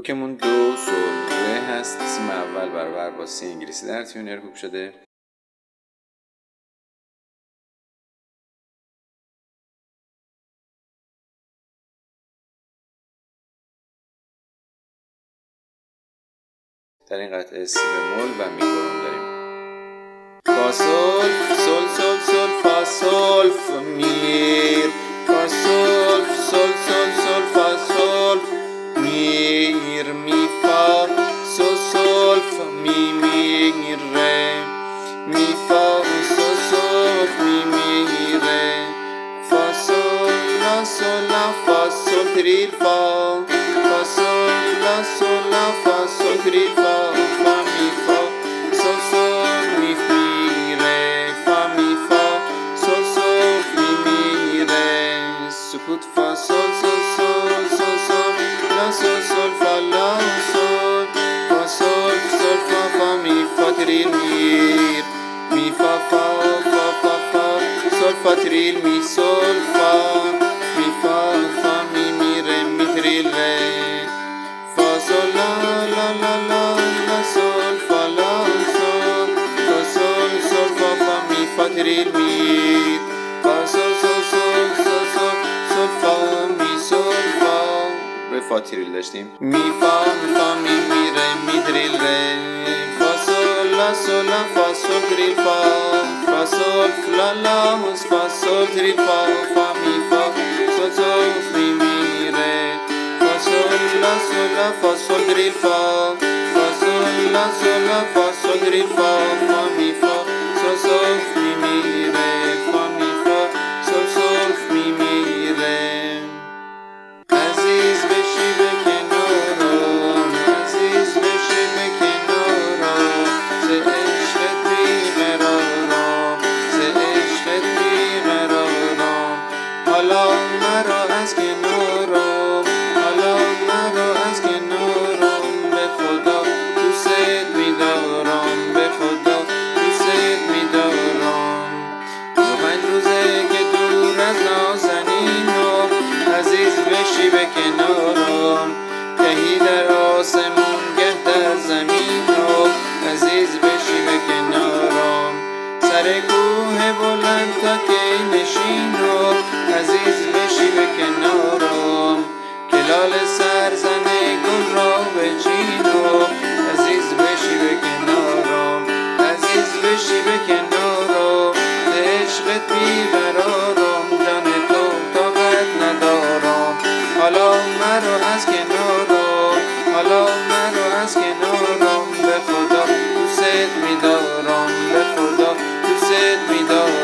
هوکمون دو سول ره هست. قسم اول برابر با سی انگلیسی در تیونر هوک شده. در این قطعه سی بمول و میکرون داریم. فا سول سول سول سول فا سول میر، فا سول سول سول سول فا سول میر، می فا سول سول می می ره، می فا سول سول می می ره، فا سول لا سول لا فا سول تریل فا، فا سول لا سول لا فا سول تریل فا، فا می فا سول سول می می ره، فا می فا سول سول می می ره، سکوت فا سول سول سول سول سول لا سول سول فا لا سول، فا سول سول فا فا می فا تریل میر، می فا فا فا فا فا سول فا تریل می سول فا، می فا فا می می ره می تریل ره، فا سول لا لا لا لا لا سول فا لا سول، فا سول سول فا فا می فا تریل میر، فا سول سول سول سول سول سول فا می سول فا. به فا تریل داشتیم. می فا فا می می ره می تریل ره، فا سول لا سول لا فا سول تریل فا، فا سول لا لا فا سول تریل فا، فا می فا سول سول می می ره، فا سول لا سول لا فا سول تریل فا، فا سول لا سول لا فا سول تریل فا، فا می فا سول سول می می ره، فا می فا سول سول می می ره. عزیز بشی به کنارم، عزیز بشی به کنارم، ز عشقت بیقرارم، ز عشقت بیقرارم، حالا مرا از کنارم، حالا مرا از کنارم، به خدا دوست می‌دارم، به خدا دوست می‌دارم. 5 روزه که دور از نازنینم، عزیز بشی به کنارم، گهی در آسمون گه در زمینم، عزیز بشی به کنارم، سر کوه بلند تا کی نشینم، عزیز بشی به کنارم، کلال سرزن گل را بچینم، عزیز بشی به کنارم، عزیز بشی به کنارم، ز عشقت بیقرارم، جان تو طاقت ندارم، حالا مرا از کنارم، حالا مرا از کنارم، به خدا دوست می‌دارم، به خدا دوست می‌دارم.